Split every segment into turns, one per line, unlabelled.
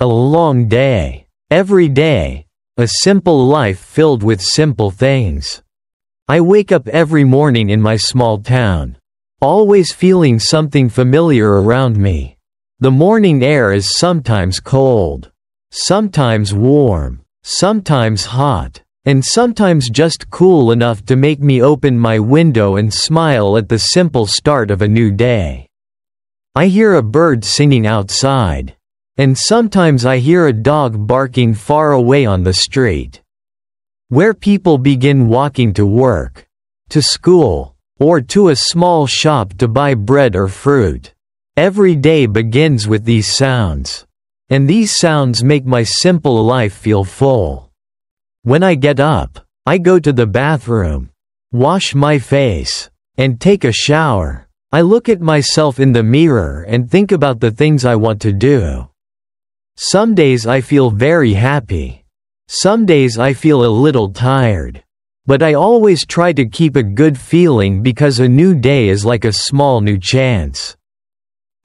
A long day. Every day. A simple life filled with simple things. I wake up every morning in my small town, always feeling something familiar around me. The morning air is sometimes cold, sometimes warm, sometimes hot, and sometimes just cool enough to make me open my window and smile at the simple start of a new day. I hear a bird singing outside, and sometimes I hear a dog barking far away on the street. Where people begin walking to work, to school, or to a small shop to buy bread or fruit. Every day begins with these sounds, and these sounds make my simple life feel full. When I get up, I go to the bathroom, wash my face, and take a shower. I look at myself in the mirror and think about the things I want to do. Some days I feel very happy. Some days I feel a little tired. But I always try to keep a good feeling because a new day is like a small new chance.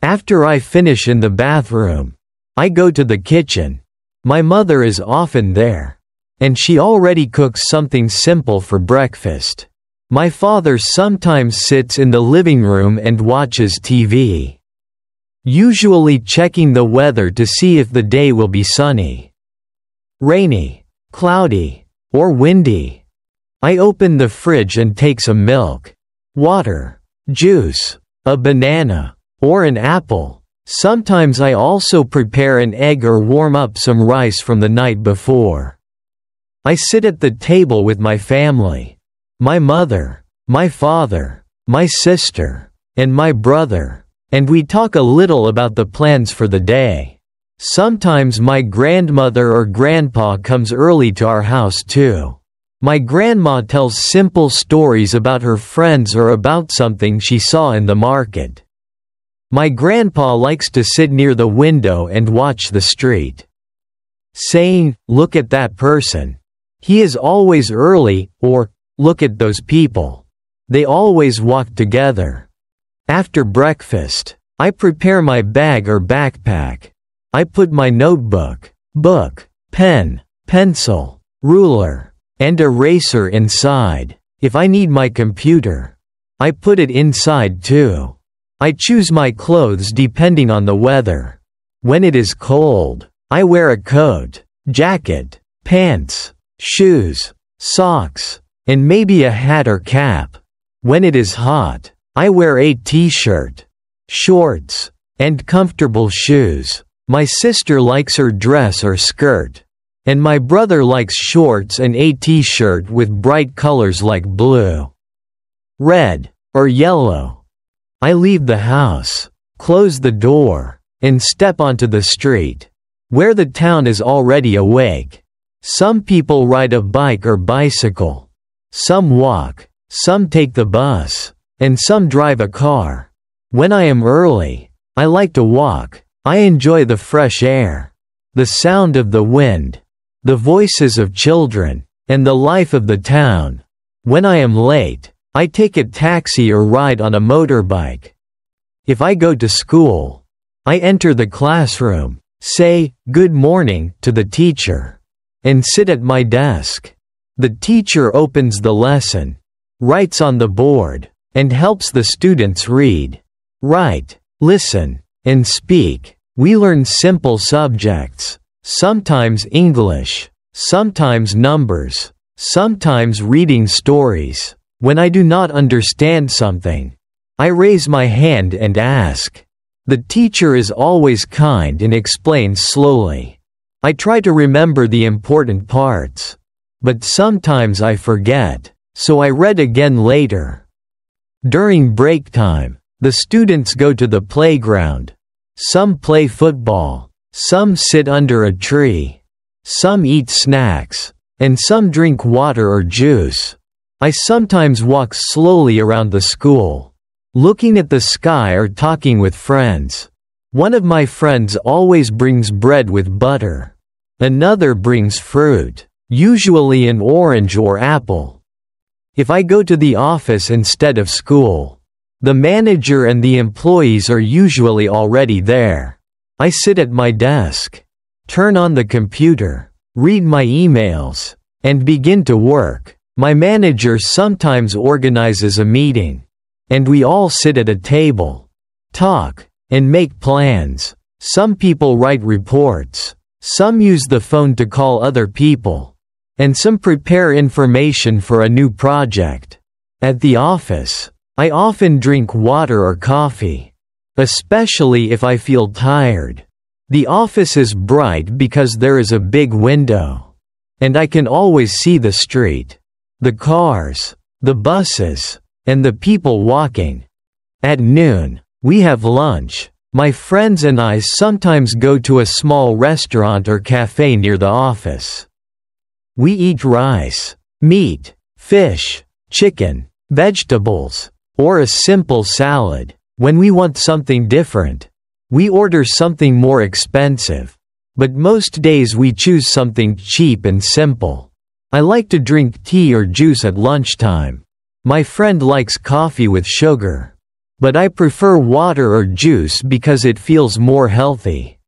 After I finish in the bathroom, I go to the kitchen. My mother is often there, and she already cooks something simple for breakfast. My father sometimes sits in the living room and watches TV, usually checking the weather to see if the day will be sunny, rainy, cloudy, or windy. I open the fridge and take some milk, water, juice, a banana, or an apple. Sometimes I also prepare an egg or warm up some rice from the night before. I sit at the table with my family, my mother, my father, my sister, and my brother, and we talk a little about the plans for the day. Sometimes my grandmother or grandpa comes early to our house too. My grandma tells simple stories about her friends or about something she saw in the market. My grandpa likes to sit near the window and watch the street, saying, "Look at that person. He is always early," or, "Look at those people. They always walk together." After breakfast, I prepare my bag or backpack. I put my notebook, book, pen, pencil, ruler, and eraser inside. If I need my computer, I put it inside too. I choose my clothes depending on the weather. When it is cold, I wear a coat, jacket, pants, shoes, socks, and maybe a hat or cap. When it is hot, I wear a t-shirt, shorts, and comfortable shoes. My sister likes her dress or skirt, and my brother likes shorts and a t-shirt with bright colors like blue, red, or yellow. I leave the house, close the door, and step onto the street, where the town is already awake. Some people ride a bike or bicycle. Some walk, some take the bus, and some drive a car. When I am early, I like to walk. I enjoy the fresh air, the sound of the wind, the voices of children, and the life of the town. When I am late, I take a taxi or ride on a motorbike. If I go to school, I enter the classroom, say, "Good morning," to the teacher, and sit at my desk. The teacher opens the lesson, writes on the board, and helps the students read, write, listen, and speak. We learn simple subjects, sometimes English, sometimes numbers, sometimes reading stories. When I do not understand something, I raise my hand and ask. The teacher is always kind and explains slowly. I try to remember the important parts, but sometimes I forget, so I read again later. During break time, the students go to the playground. Some play football, some sit under a tree, some eat snacks, and some drink water or juice. I sometimes walk slowly around the school, looking at the sky or talking with friends. One of my friends always brings bread with butter. Another brings fruit, usually an orange or apple. If I go to the office instead of school, the manager and the employees are usually already there. I sit at my desk, turn on the computer, read my emails, and begin to work. My manager sometimes organizes a meeting, and we all sit at a table, talk, and make plans. Some people write reports, some use the phone to call other people, and some prepare information for a new project. At the office, I often drink water or coffee, especially if I feel tired. The office is bright because there is a big window, and I can always see the street, the cars, the buses, and the people walking. At noon, we have lunch. My friends and I sometimes go to a small restaurant or cafe near the office. We eat rice, meat, fish, chicken, vegetables, or a simple salad. When we want something different, we order something more expensive. But most days we choose something cheap and simple. I like to drink tea or juice at lunchtime. My friend likes coffee with sugar, but I prefer water or juice because it feels more healthy.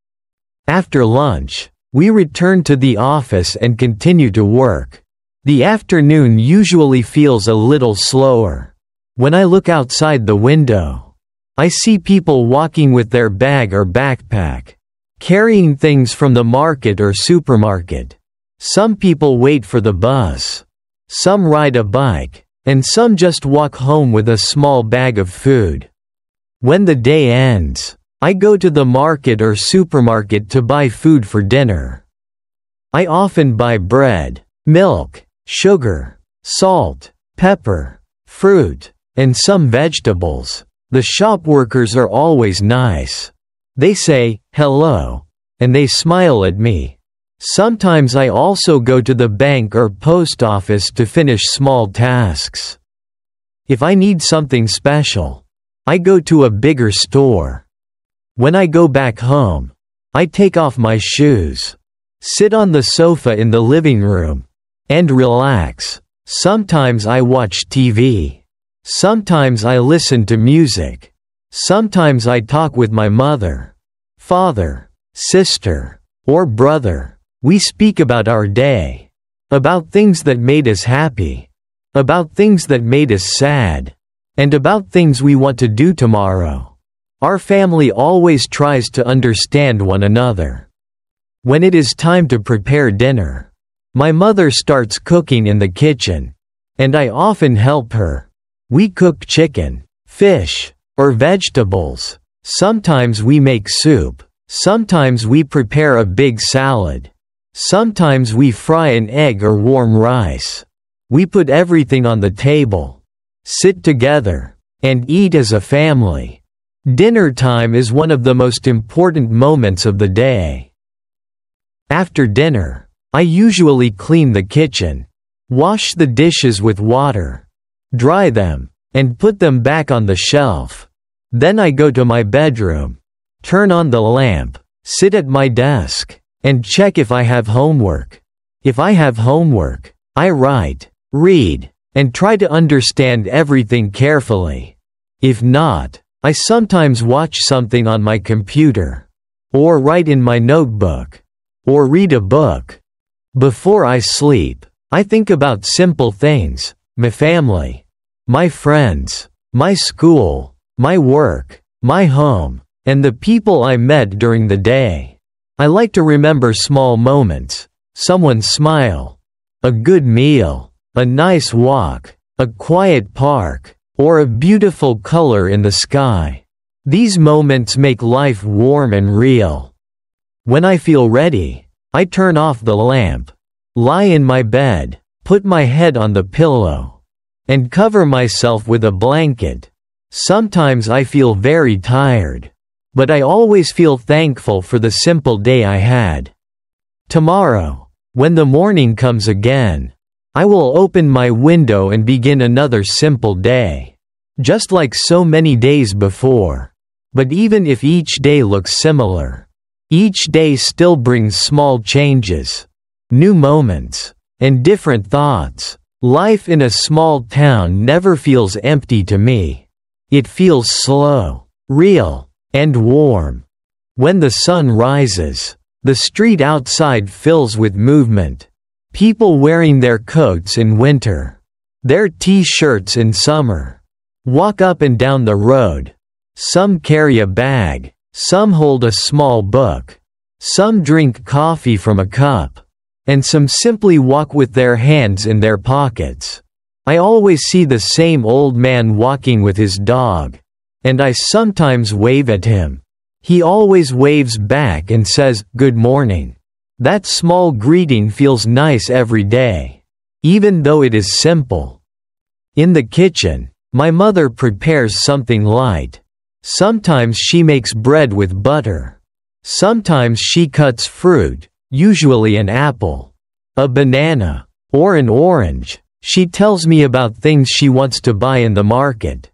After lunch, we return to the office and continue to work. The afternoon usually feels a little slower. When I look outside the window, I see people walking with their bag or backpack, carrying things from the market or supermarket. Some people wait for the bus, some ride a bike, and some just walk home with a small bag of food. When the day ends, I go to the market or supermarket to buy food for dinner. I often buy bread, milk, sugar, salt, pepper, fruit, and some vegetables. The shop workers are always nice. They say, "Hello," and they smile at me. Sometimes I also go to the bank or post office to finish small tasks. If I need something special, I go to a bigger store. When I go back home, I take off my shoes, sit on the sofa in the living room, and relax. Sometimes I watch TV. Sometimes I listen to music. Sometimes I talk with my mother, father, sister, or brother. We speak about our day, about things that made us happy, about things that made us sad, and about things we want to do tomorrow. Our family always tries to understand one another. When it is time to prepare dinner, my mother starts cooking in the kitchen, and I often help her. We cook chicken, fish, or vegetables. Sometimes we make soup. Sometimes we prepare a big salad. Sometimes we fry an egg or warm rice. We put everything on the table, sit together, and eat as a family. Dinner time is one of the most important moments of the day. After dinner, I usually clean the kitchen, wash the dishes with water, dry them, and put them back on the shelf. Then I go to my bedroom, turn on the lamp, sit at my desk, and check if I have homework. If I have homework, I write, read, and try to understand everything carefully. If not, I sometimes watch something on my computer, or write in my notebook, or read a book. Before I sleep, I think about simple things: my family, my friends, my school, my work, my home, and the people I met during the day. I like to remember small moments: someone's smile, a good meal, a nice walk, a quiet park, or a beautiful color in the sky. These moments make life warm and real. When I feel ready, I turn off the lamp, lie in my bed, put my head on the pillow, and cover myself with a blanket. Sometimes I feel very tired, but I always feel thankful for the simple day I had. Tomorrow, when the morning comes again, I will open my window and begin another simple day, just like so many days before. But even if each day looks similar, each day still brings small changes, new moments, and different thoughts. Life in a small town never feels empty to me. It feels slow, real, and warm. When the sun rises, The street outside fills with movement. People wearing their coats in winter, their t-shirts in summer, walk up and down the road. Some carry a bag, some hold a small book, some drink coffee from a cup, and some simply walk with their hands in their pockets. I always see the same old man walking with his dog, and I sometimes wave at him. He always waves back and says, "Good morning." That small greeting feels nice every day, even though it is simple. In the kitchen, my mother prepares something light. Sometimes she makes bread with butter. Sometimes she cuts fruit, usually an apple, a banana, or an orange. She tells me about things she wants to buy in the market.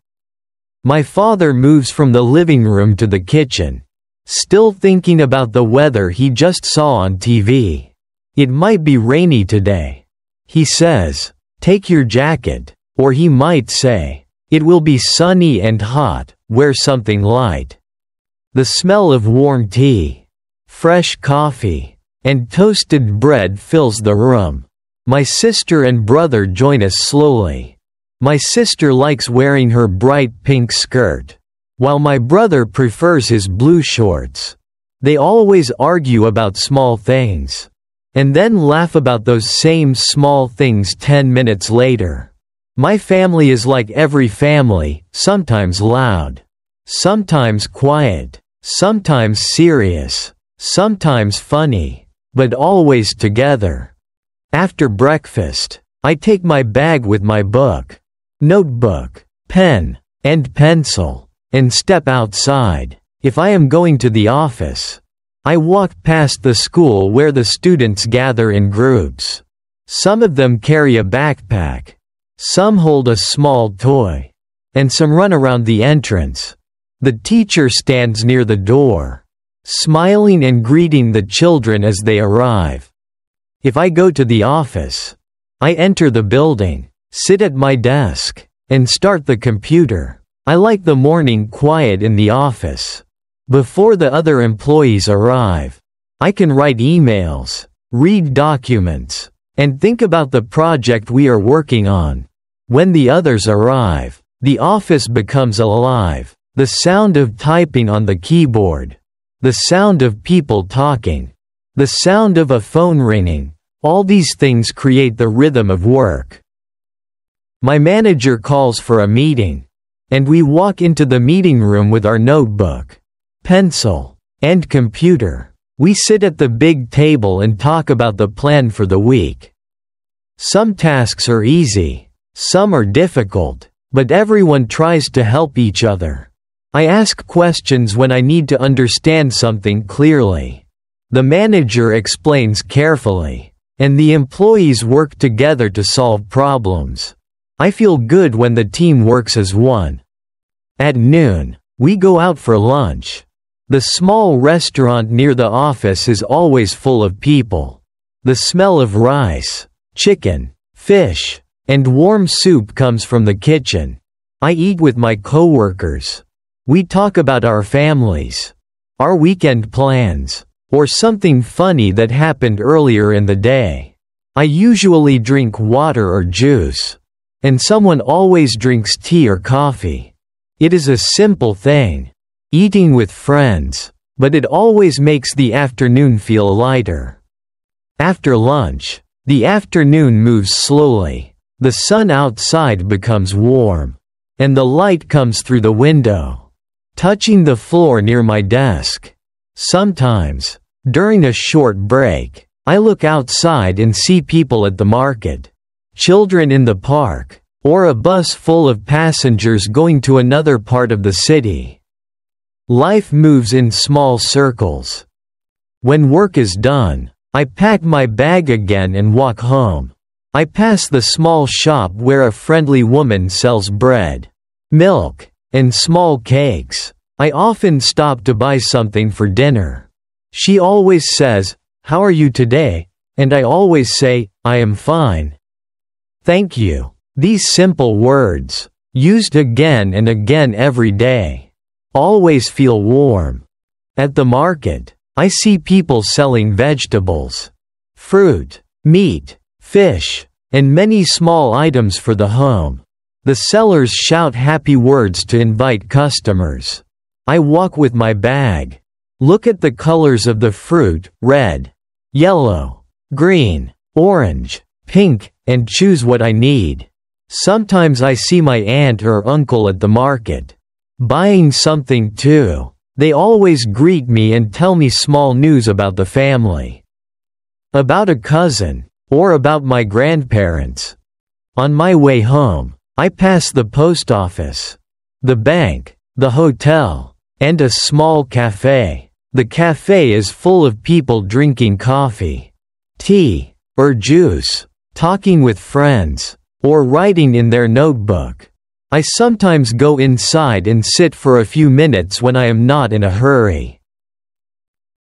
My father moves from the living room to the kitchen, still thinking about the weather he just saw on TV. It might be rainy today. He says, "Take your jacket," or he might say, "It will be sunny and hot, wear something light." The smell of warm tea, fresh coffee, and toasted bread fills the room. My sister and brother join us slowly. My sister likes wearing her bright pink skirt, while my brother prefers his blue shorts. They always argue about small things, and then laugh about those same small things 10 minutes later. My family is like every family, sometimes loud, sometimes quiet, sometimes serious, sometimes funny, but always together. After breakfast, I take my bag with my book, notebook, pen, and pencil, and step outside. If I am going to the office, I walk past the school where the students gather in groups. Some of them carry a backpack, some hold a small toy, and some run around the entrance. The teacher stands near the door, smiling and greeting the children as they arrive. If I go to the office, I enter the building, sit at my desk, and start the computer. I like the morning quiet in the office. Before the other employees arrive, I can write emails, read documents, and think about the project we are working on. When the others arrive, the office becomes alive. The sound of typing on the keyboard, the sound of people talking, the sound of a phone ringing, all these things create the rhythm of work. My manager calls for a meeting, and we walk into the meeting room with our notebook, pencil, and computer. We sit at the big table and talk about the plan for the week. Some tasks are easy, some are difficult, but everyone tries to help each other. I ask questions when I need to understand something clearly. The manager explains carefully, and the employees work together to solve problems. I feel good when the team works as one. At noon, we go out for lunch. The small restaurant near the office is always full of people. The smell of rice, chicken, fish, and warm soup comes from the kitchen. I eat with my coworkers. We talk about our families, our weekend plans, or something funny that happened earlier in the day. I usually drink water or juice, and someone always drinks tea or coffee. It is a simple thing, eating with friends, but it always makes the afternoon feel lighter. After lunch, the afternoon moves slowly. The sun outside becomes warm, and the light comes through the window, touching the floor near my desk. Sometimes, during a short break, I look outside and see people at the market, children in the park, or a bus full of passengers going to another part of the city. Life moves in small circles. When work is done, I pack my bag again and walk home. I pass the small shop where a friendly woman sells bread, milk, and small cakes. I often stop to buy something for dinner. She always says, "How are you today?" and I always say, "I am fine. Thank you." These simple words, used again and again every day, always feel warm. At the market, I see people selling vegetables, fruit, meat, fish, and many small items for the home. The sellers shout happy words to invite customers. I walk with my bag. Look at the colors of the fruit: red, yellow, green, orange, pink, and choose what I need. Sometimes I see my aunt or uncle at the market, buying something too. They always greet me and tell me small news about the family, about a cousin, or about my grandparents. On my way home, I pass the post office, the bank, the hotel, and a small cafe. The cafe is full of people drinking coffee, tea, or juice, talking with friends, or writing in their notebook. I sometimes go inside and sit for a few minutes when I am not in a hurry.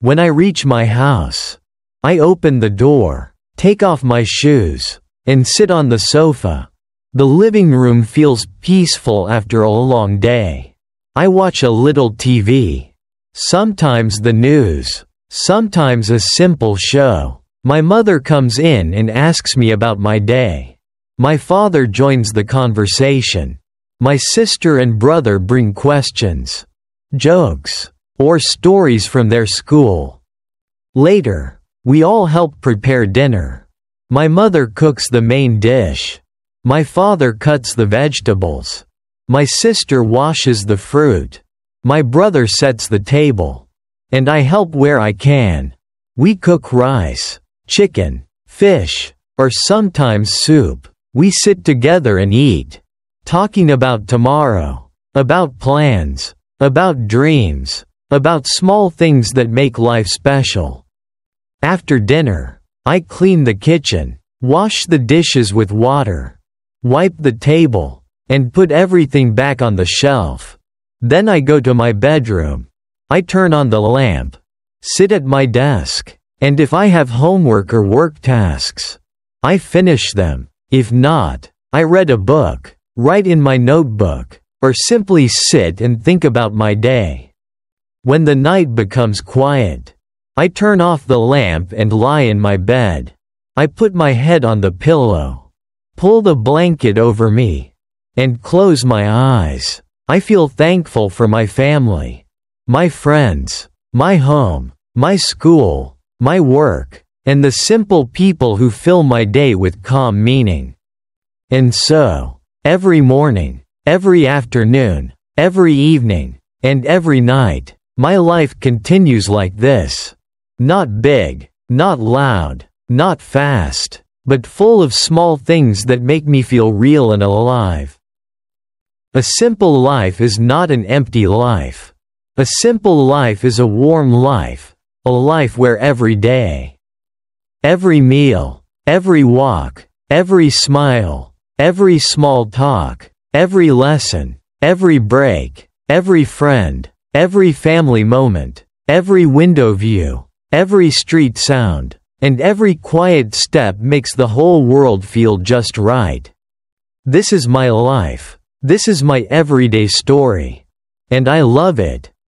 When I reach my house, I open the door, take off my shoes, and sit on the sofa. The living room feels peaceful after a long day. I watch a little TV, sometimes the news, sometimes a simple show. My mother comes in and asks me about my day. My father joins the conversation. My sister and brother bring questions, jokes, or stories from their school. Later, we all help prepare dinner. My mother cooks the main dish. My father cuts the vegetables. My sister washes the fruit. My brother sets the table. And I help where I can. We cook rice, chicken, fish, or sometimes soup. We sit together and eat, talking about tomorrow, about plans, about dreams, about small things that make life special. After dinner, I clean the kitchen, wash the dishes with water, wipe the table, and put everything back on the shelf. Then I go to my bedroom. I turn on the lamp, sit at my desk, and if I have homework or work tasks, I finish them. If not, I read a book, write in my notebook, or simply sit and think about my day. When the night becomes quiet, I turn off the lamp and lie in my bed. I put my head on the pillow, pull the blanket over me, and close my eyes. I feel thankful for my family, my friends, my home, my school, my work, and the simple people who fill my day with calm meaning. And so, every morning, every afternoon, every evening, and every night, my life continues like this. Not big, not loud, not fast, but full of small things that make me feel real and alive. A simple life is not an empty life. A simple life is a warm life, a life where every day, every meal, every walk, every smile, every small talk, every lesson, every break, every friend, every family moment, every window view, every street sound, and every quiet step makes the whole world feel just right. This is my life. This is my everyday story. And I love it.